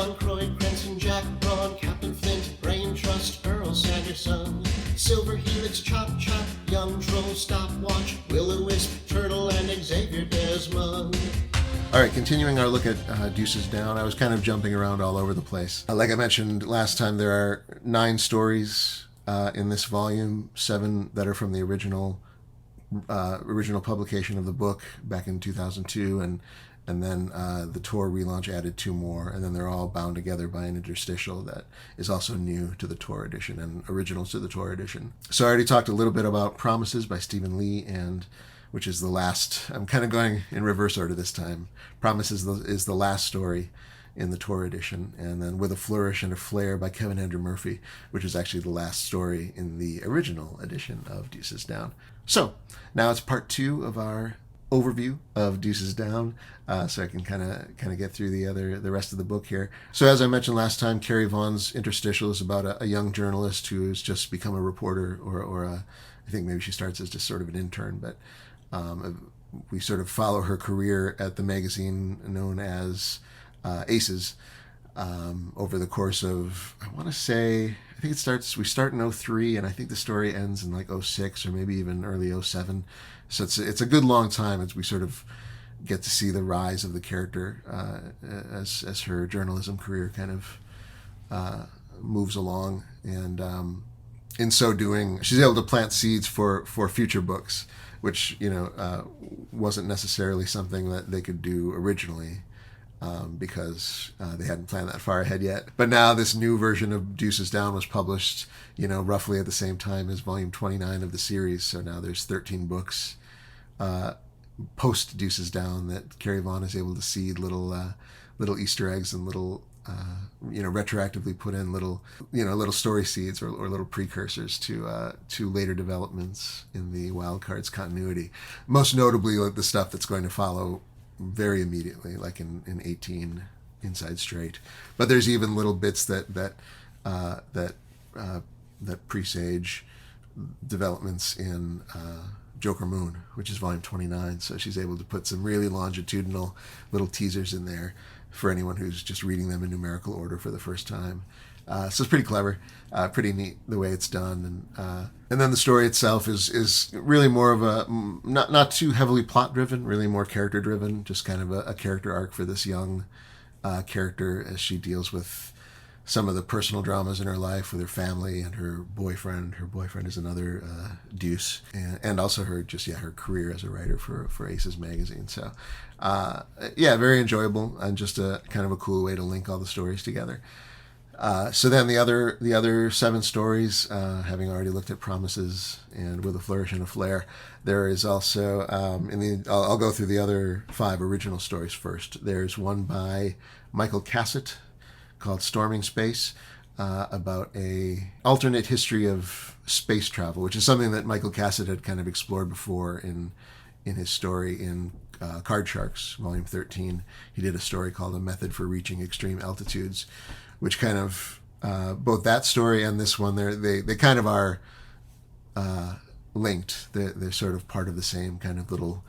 John Croy, Cranston, Jack Braun, Captain Flint, Brain Trust, Earl Sanderson, Silver Helix, Chop Chop, Young Troll, Stopwatch, Will-O-Wisp, Turtle, and Xavier Desmond. All right, continuing our look at Deuces Down, I was kind of jumping around all over the place. Like I mentioned last time, there are 9 stories in this volume, 7 that are from the original publication of the book back in 2002, and then the Tor relaunch added 2 more, and then they're all bound together by an interstitial that is also new to the Tor edition and originals to the Tor edition. So I already talked a little bit about Promises by Stephen Lee, and which is the last. I'm kind of going in reverse order this time. Promises is the last story in the Tor edition, and then With a Flourish and a Flare by Kevin Andrew Murphy, which is actually the last story in the original edition of Deuces Down. So now it's part 2 of our overview of Deuces Down, so I can kind of get through the rest of the book here. So as I mentioned last time, Carrie Vaughan's interstitial is about a young journalist who has just become a reporter, or I think maybe she starts as just sort of an intern, but we sort of follow her career at the magazine known as Aces over the course of, I want to say, I think we start in 03, and I think the story ends in like 06 or maybe even early 07. So it's a good long time as we sort of get to see the rise of the character as her journalism career kind of moves along, and in so doing, she's able to plant seeds for future books, which wasn't necessarily something that they could do originally, because they hadn't planned that far ahead yet. But now this new version of Deuces Down was published, roughly at the same time as volume 29 of the series. So now there's 13 books post Deuces Down that Carrie Vaughan is able to seed little Easter eggs and little retroactively put in little story seeds or little precursors to later developments in the Wildcards continuity. Most notably, like the stuff that's going to follow very immediately, like in 18 Inside Straight. But there's even little bits that presage developments in Joker Moon, which is volume 29. So she's able to put some really longitudinal little teasers in there for anyone who's just reading them in numerical order for the first time. So it's pretty clever, pretty neat the way it's done, and then the story itself is really more of a not too heavily plot driven, really more character driven, just kind of a character arc for this young character as she deals with some of the personal dramas in her life with her family and her boyfriend. Her boyfriend is another deuce, and also her career as a writer for Aces magazine. So very enjoyable, and just a kind of a cool way to link all the stories together. So then the other 7 stories, having already looked at Promises and With a Flourish and a Flare, there is also I'll go through the other 5 original stories first. There's one by Michael Cassett called Storming Space, about a alternate history of space travel, which is something that Michael Cassett had kind of explored before in his story in Card Sharks, volume 13. He did a story called A Method for Reaching Extreme Altitudes, which kind of both that story and this one, they kind of are linked. They're sort of part of the same kind of little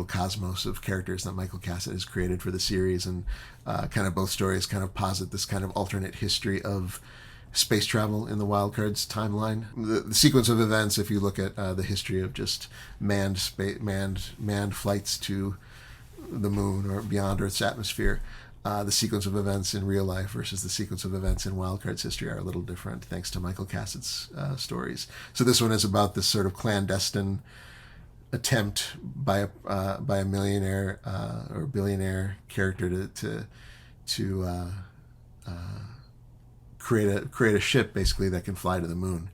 cosmos of characters that Michael Cassett has created for the series, and kind of both stories kind of posit this kind of alternate history of space travel in the Wildcards timeline. The sequence of events, if you look at the history of just manned flights to the moon or beyond Earth's atmosphere, the sequence of events in real life versus the sequence of events in Wildcards history are a little different, thanks to Michael Cassett's stories. So this one is about this sort of clandestine attempt by a millionaire or billionaire character to create a ship basically that can fly to the moon.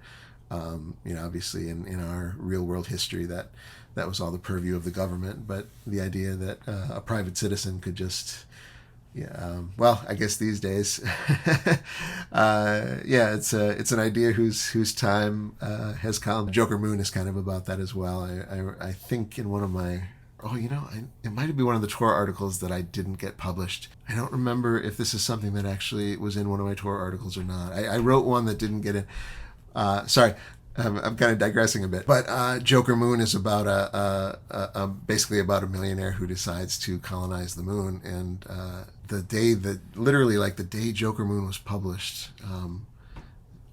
Obviously in our real world history that was all the purview of the government, but the idea that a private citizen could just I guess these days, it's an idea whose time has come. Joker Moon is kind of about that as well. I think in one of my, it might be one of the Tor articles that I didn't get published. I don't remember if this is something that actually was in one of my Tor articles or not. I wrote one that didn't get in. I'm kind of digressing a bit, but Joker Moon is about basically about a millionaire who decides to colonize the moon, and the day that literally like the day Joker Moon was published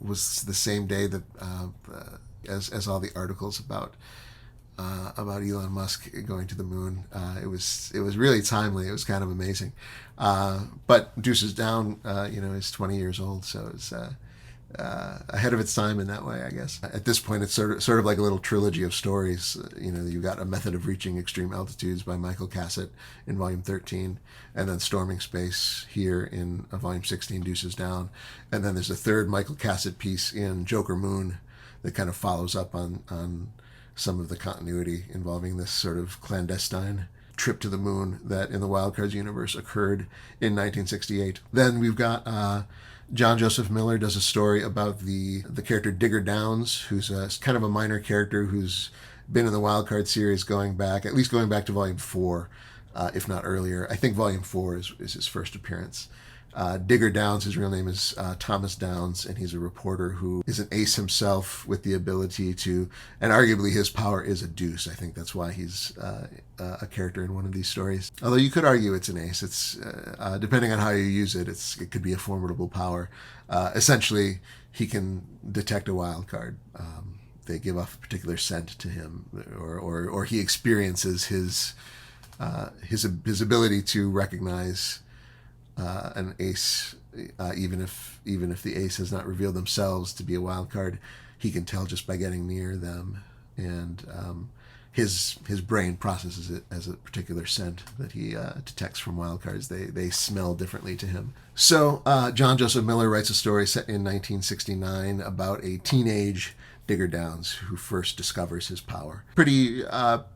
was the same day that as all the articles about Elon Musk going to the moon. It was really timely. It was kind of amazing. But Deuces Down, is 20 years old, so it's ahead of its time in that way, I guess. At this point, it's sort of like a little trilogy of stories. You've got A Method of Reaching Extreme Altitudes by Michael Cassett in Volume 13, and then Storming Space here in Volume 16, Deuces Down. And then there's a third Michael Cassett piece in Joker Moon that kind of follows up on some of the continuity involving this sort of clandestine trip to the moon that in the Wildcards universe occurred in 1968. Then we've got John Joseph Miller does a story about the character Digger Downs, who's kind of a minor character who's been in the Wildcard series at least going back to Volume 4, if not earlier. I think Volume 4 is his first appearance. Digger Downs, his real name is Thomas Downs, and he's a reporter who is an ace himself with the ability to, and arguably his power is a deuce. I think that's why he's a character in one of these stories. Although you could argue it's an ace. It's depending on how you use it, it could be a formidable power. Essentially, he can detect a wild card. They give off a particular scent to him, or he experiences his ability to recognize an ace, even if the ace has not revealed themselves to be a wild card, he can tell just by getting near them, and his brain processes it as a particular scent that he detects from wild cards. They smell differently to him. So John Joseph Miller writes a story set in 1969 about a teenage Digger Downs who first discovers his power. Pretty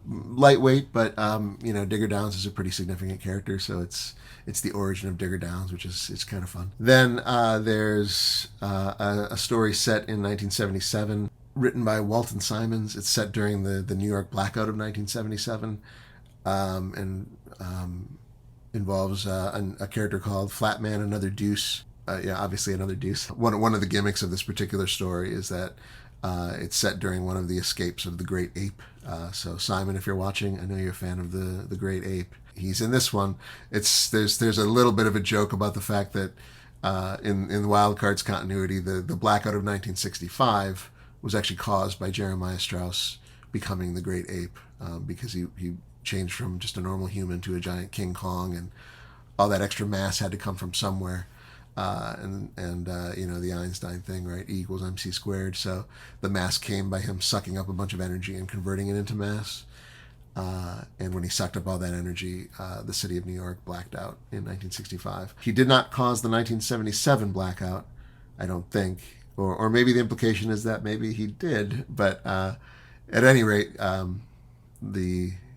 lightweight, but Digger Downs is a pretty significant character, so it's the origin of Digger Downs, which is kind of fun. Then there's a story set in 1977, written by Walton Simons. It's set during the New York blackout of 1977, and involves a character called Flatman, Another Deuce. Obviously Another Deuce. One of the gimmicks of this particular story is that it's set during one of the escapes of the Great Ape. So Simon, if you're watching, I know you're a fan of the Great Ape. He's in this one. There's a little bit of a joke about the fact that in the Wildcards continuity, the blackout of 1965 was actually caused by Jeremiah Strauss becoming the Great Ape, because he changed from just a normal human to a giant King Kong, and all that extra mass had to come from somewhere. The Einstein thing, right? E equals MC squared. So the mass came by him sucking up a bunch of energy and converting it into mass. And when he sucked up all that energy, the city of New York blacked out in 1965. He did not cause the 1977 blackout, I don't think. Or maybe the implication is that maybe he did. But at any rate,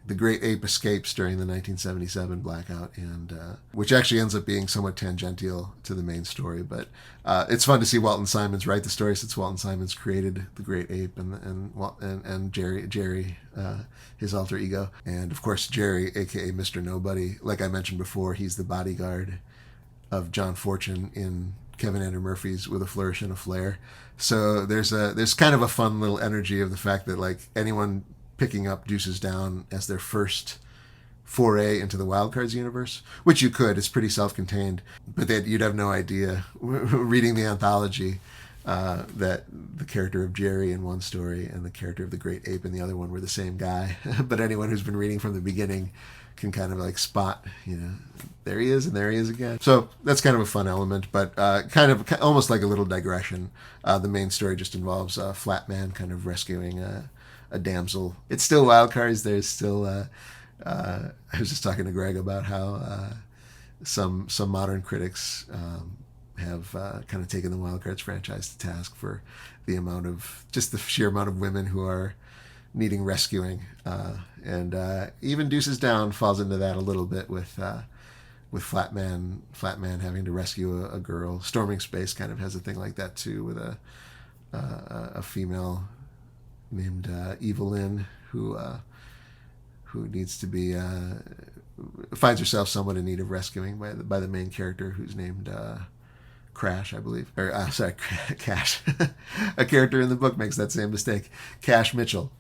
the Great Ape escapes during the 1977 blackout, and which actually ends up being somewhat tangential to the main story. But it's fun to see Walton Simons write the story, since Walton Simons created the Great Ape and Jerry, his alter ego, and of course Jerry, aka Mr. Nobody. Like I mentioned before, he's the bodyguard of John Fortune in Kevin Andrew Murphy's With a Flourish and a Flair. So there's kind of a fun little energy of the fact that like anyone picking up Deuces Down as their first foray into the Wildcards universe, which you could, it's pretty self-contained, but you'd have no idea reading the anthology that the character of Jerry in one story and the character of the Great Ape in the other one were the same guy. But anyone who's been reading from the beginning can kind of like spot, there he is and there he is again. So that's kind of a fun element, but kind of almost like a little digression. The main story just involves Flatman kind of rescuing a damsel. It's still Wildcards. There's still I was just talking to Greg about how some modern critics have kind of taken the Wildcards franchise to task for the sheer amount of women who are needing rescuing, and even Deuces Down falls into that a little bit with Flatman having to rescue a girl. Storming Space kind of has a thing like that too, with a female named Evelyn who needs to be finds herself somewhat in need of rescuing by the main character, who's named Crash, I believe. Or, sorry, Cash. A character in the book makes that same mistake. Cash Mitchell.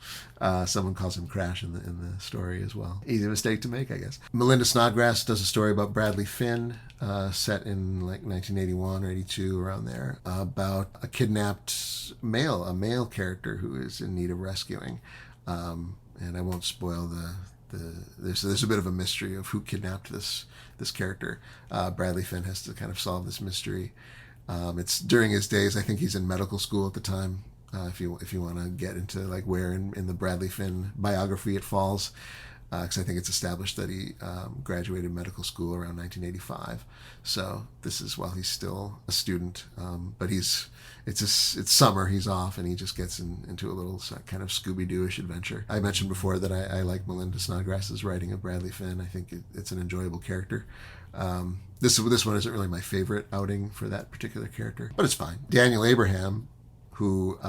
Someone calls him Crash in the story as well. Easy mistake to make, I guess. Melinda Snodgrass does a story about Bradley Finn, set in like 1981 or 82, around there, about a kidnapped a male character who is in need of rescuing. And I won't spoil there's a bit of a mystery of who kidnapped this character. Bradley Finn has to kind of solve this mystery. It's during his days. I think he's in medical school at the time. If you want to get into like where in the Bradley Finn biography it falls, because I think it's established that he graduated medical school around 1985. So this is while he's still a student, but it's summer, he's off, and he just gets into a little kind of Scooby-Doo-ish adventure. I mentioned before that I like Melinda Snodgrass's writing of Bradley Finn. I think it's an enjoyable character. This one isn't really my favorite outing for that particular character, but it's fine. Daniel Abraham, who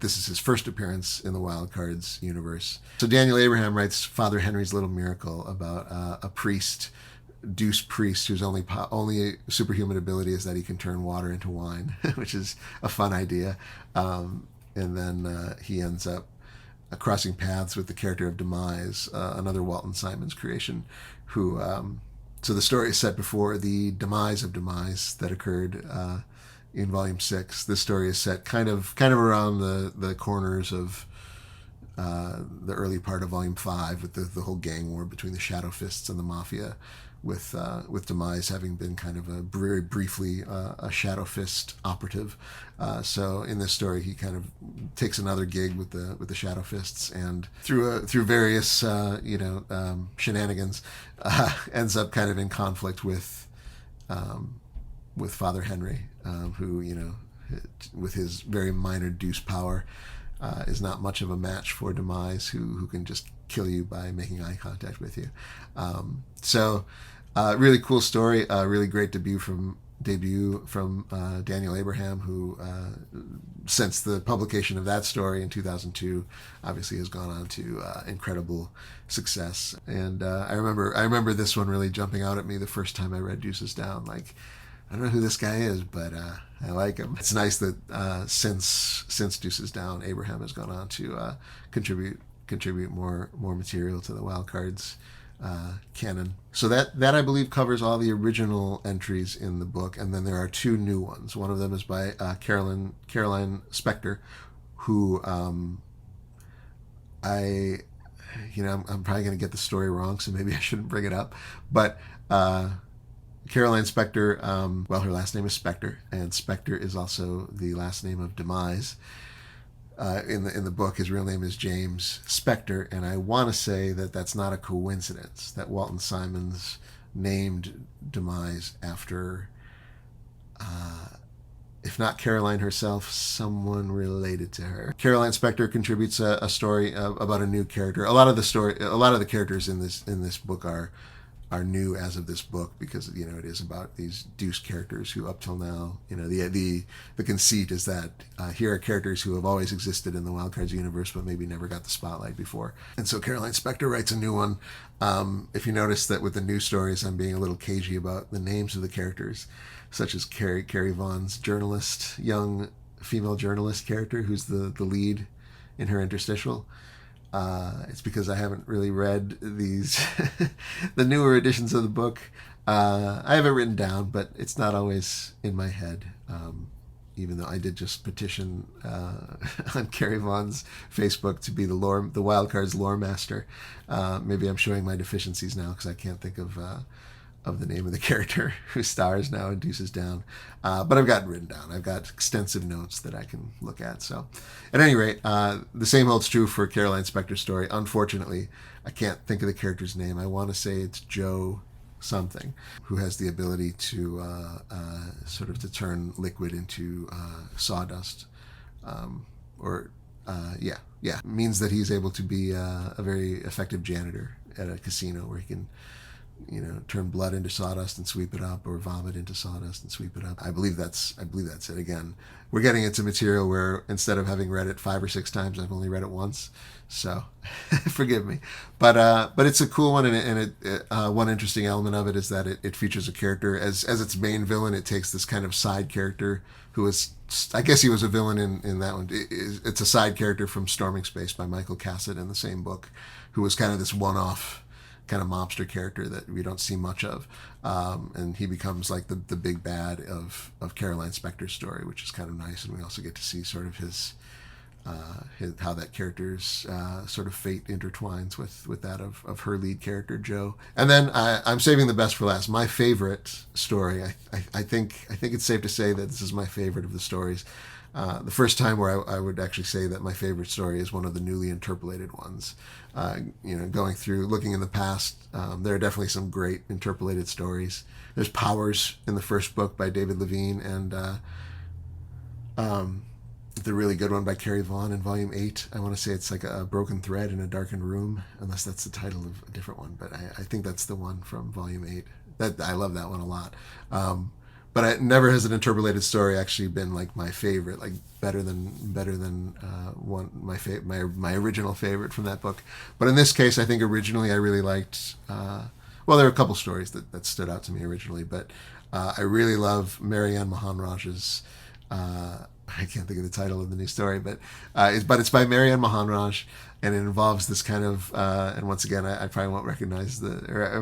this is his first appearance in the Wild Cards universe. So Daniel Abraham writes Father Henry's Little Miracle about a priest, Deuce priest, whose only superhuman ability is that he can turn water into wine, which is a fun idea. And then he ends up crossing paths with the character of Demise, another Walton Simons creation, who. So the story is set before the demise of Demise that occurred in Volume 6. This story is set kind of around the corners of the early part of Volume 5, with the whole gang war between the Shadow Fists and the Mafia, with Demise having been kind of very briefly a Shadow Fist operative. So in this story, he kind of takes another gig with the Shadow Fists, and through various shenanigans, ends up kind of in conflict with Father Henry, who with his very minor deuce power, is not much of a match for Demise, who can just kill you by making eye contact with you. Really cool story. Really great debut from Daniel Abraham, who since the publication of that story in 2002, obviously has gone on to incredible success. And I remember this one really jumping out at me the first time I read Deuces Down. Like, I don't know who this guy is, but I like him. It's nice that since Deuces Down, Abraham has gone on to contribute more material to the Wild Cards canon. So that I believe covers all the original entries in the book, and then there are two new ones. One of them is by Caroline Spector, who I'm probably going to get the story wrong, so maybe I shouldn't bring it up, but Caroline Spector, her last name is Spector, and Spector is also the last name of Demise. In the book, his real name is James Spector, and I want to say that that's not a coincidence that Walton Simons named Demise after, if not Caroline herself, someone related to her. Caroline Spector contributes a story about a new character. A lot of the characters in this book are new as of this book, because it is about these Deuce characters who up till now, the conceit is that here are characters who have always existed in the Wild Cards universe but maybe never got the spotlight before. And so Caroline Spector writes a new one. If you notice that with the new stories, I'm being a little cagey about the names of the characters, such as Carrie Vaughn's young female journalist character, who's the lead in her interstitial. It's because I haven't really read these the newer editions of the book. I have it written down, but it's not always in my head. Even though I did just petition on Carrie Vaughn's Facebook to be the Wild Cards lore master. Maybe I'm showing my deficiencies now because I can't think of the name of the character who stars now in Deuces Down. But I've got it written down. I've got extensive notes that I can look at. So at any rate, the same holds true for Caroline Spector's story. Unfortunately, I can't think of the character's name. I want to say it's Joe something, who has the ability to to turn liquid into sawdust. Means that he's able to be a very effective janitor at a casino where he can turn blood into sawdust and sweep it up, or vomit into sawdust and sweep it up. I believe that's it. Again, we're getting into material where instead of having read it 5 or 6 times, I've only read it once. So forgive me, but it's a cool one, and one interesting element of it is that it features a character as its main villain. It takes this kind of side character who is, I guess he was a villain in that one. It's a side character from Storming Space by Michael Cassett in the same book, who was kind of this one-off kind of mobster character that we don't see much of, and he becomes like the big bad of Caroline Spector's story, which is kind of nice. And we also get to see sort of his how that character's sort of fate intertwines with that of her lead character Jo. And then I'm saving the best for last. My favorite story. I think it's safe to say that this is my favorite of the stories. The first time where I would actually say that my favorite story is one of the newly interpolated ones. Going through, looking in the past, there are definitely some great interpolated stories. There's Powers in the first book by David Levine, and the really good one by Carrie Vaughn in Volume 8. I want to say it's like a broken thread in a darkened room, unless that's the title of a different one. But I think that's the one from Volume 8. I love that one a lot. But never has an interpolated story actually been like my favorite, like better than one my original favorite from that book. But in this case, I think originally I really liked. Well, there are a couple stories that stood out to me originally, but I really love Marianne Mahanraj's. I can't think of the title of the new story, but it's by Marianne Mahanraj, and it involves this kind of and once again I probably won't I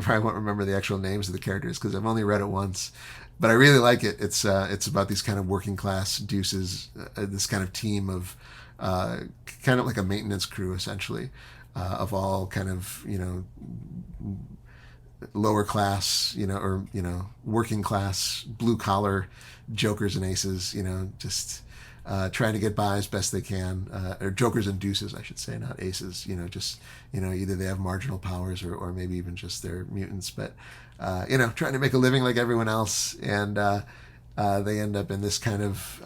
probably won't remember the actual names of the characters because I've only read it once. But I really like it. It's about these kind of working class deuces, this kind of team of kind of like a maintenance crew essentially, of all kind of lower class, or working class blue collar jokers and aces, just trying to get by as best they can, or jokers and deuces, I should say, not aces. Just either they have marginal powers or maybe even just they're mutants, but trying to make a living like everyone else, and they end up in this kind of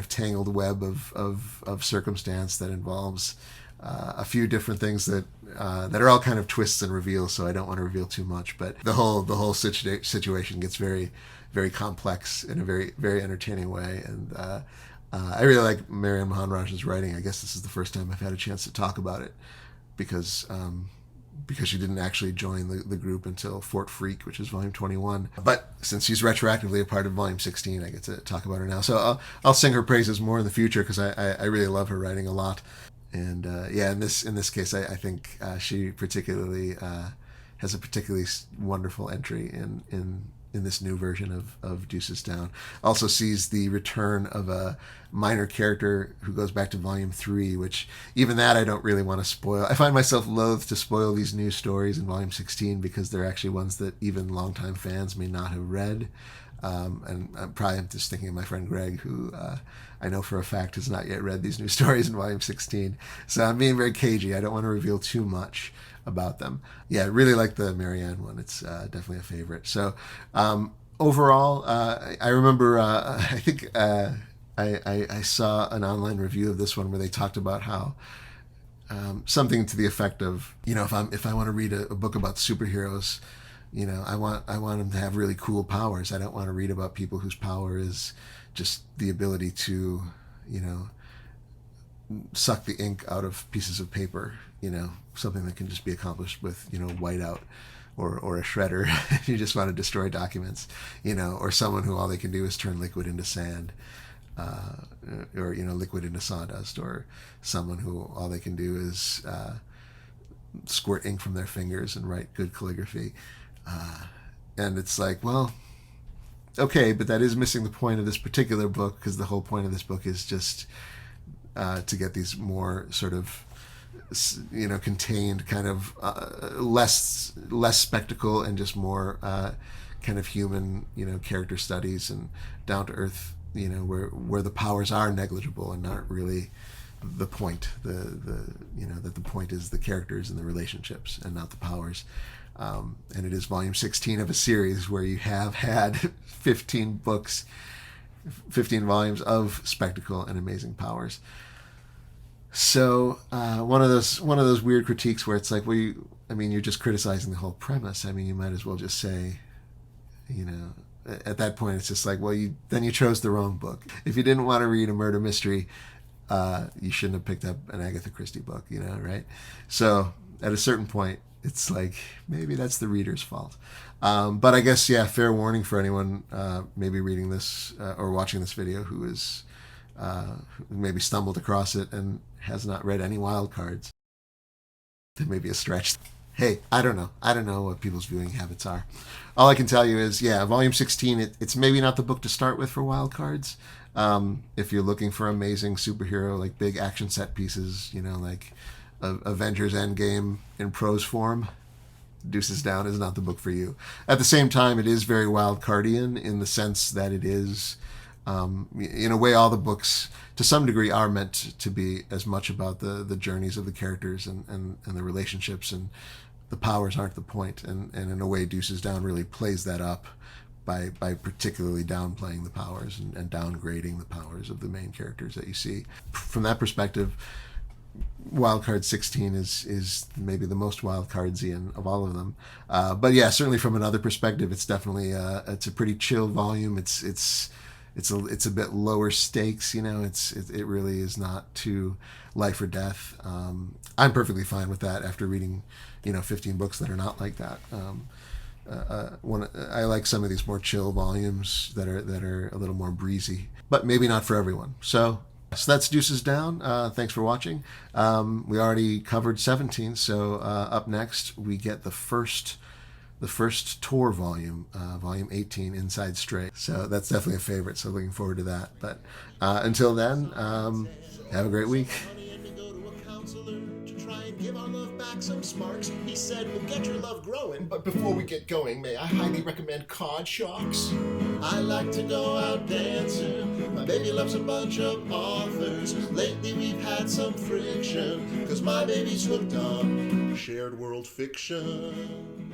tangled web of circumstance that involves a few different things that are all kind of twists and reveals. So I don't want to reveal too much, but the whole situation gets very, very complex in a very, very entertaining way. And I really like Marianne Mahanraj's writing. I guess this is the first time I've had a chance to talk about it because she didn't actually join the group until Fort Freak, which is Volume 21. But since she's retroactively a part of Volume 16, I get to talk about her now. So I'll sing her praises more in the future because I really love her writing a lot. And in this case, I think she particularly has a particularly wonderful entry in this new version of Deuces Down. Also sees the return of a minor character who goes back to Volume 3, which even that I don't really want to spoil. I find myself loath to spoil these new stories in Volume 16 because they're actually ones that even longtime fans may not have read. And I'm probably just thinking of my friend Greg, who I know for a fact has not yet read these new stories in Volume 16. So I'm being very cagey. I don't want to reveal too much about them. Yeah, I really like the Marianne one. It's definitely a favorite. So overall, I remember, I think I saw an online review of this one where they talked about how something to the effect of, if I want to read a book about superheroes, I want them to have really cool powers. I don't want to read about people whose power is just the ability to, suck the ink out of pieces of paper, something that can just be accomplished with, whiteout or a shredder. You just want to destroy documents, or someone who all they can do is turn liquid into sand, or, liquid into sawdust, or someone who all they can do is squirt ink from their fingers and write good calligraphy. And it's like, well, okay, but that is missing the point of this particular book, because the whole point of this book is just to get these more sort of, contained kind of less spectacle and just more kind of human, character studies and down to earth, where the powers are negligible and not really the point. That the point is the characters and the relationships and not the powers. And it is Volume 16 of a series where you have had 15 books, 15 volumes of spectacle and amazing powers. So one of those weird critiques where it's like, well, you're just criticizing the whole premise. I mean, you might as well just say, you know, at that point, it's just like, well, you chose the wrong book. If you didn't want to read a murder mystery, you shouldn't have picked up an Agatha Christie book, right? So at a certain point, it's like maybe that's the reader's fault. But I guess, yeah, fair warning for anyone maybe reading this or watching this video who is maybe stumbled across it and has not read any wild cards. That may be a stretch. Hey, I don't know. I don't know what people's viewing habits are. All I can tell you is, yeah, Volume 16, it's maybe not the book to start with for wild cards. If you're looking for amazing superhero, like big action set pieces, like Avengers Endgame in prose form, Deuces Down is not the book for you. At the same time, it is very wild cardian in the sense that it is, in a way, all the books to some degree are meant to be as much about the journeys of the characters and the relationships, and the powers aren't the point. And in a way, Deuces Down really plays that up by particularly downplaying the powers and downgrading the powers of the main characters that you see. From that perspective, Wildcard 16 is maybe the most wildcardsian of all of them. But yeah, certainly from another perspective, it's definitely it's a pretty chill volume. It's a bit lower stakes, it really is not too life or death. I'm perfectly fine with that after reading 15 books that are not like that. I like some of these more chill volumes that are a little more breezy, but maybe not for everyone. So that's Deuces Down. Thanks for watching. We already covered 17, so up next we get the first tour volume, volume 18, Inside Stray. So that's definitely a favorite, so looking forward to that. But until then, have a great week. Give our love back some sparks. He said, we'll get your love growing. But before we get going, may I highly recommend Cod Shocks? I like to go out dancing. My baby loves a bunch of authors. Lately we've had some friction, 'cause my baby's hooked on shared world fiction.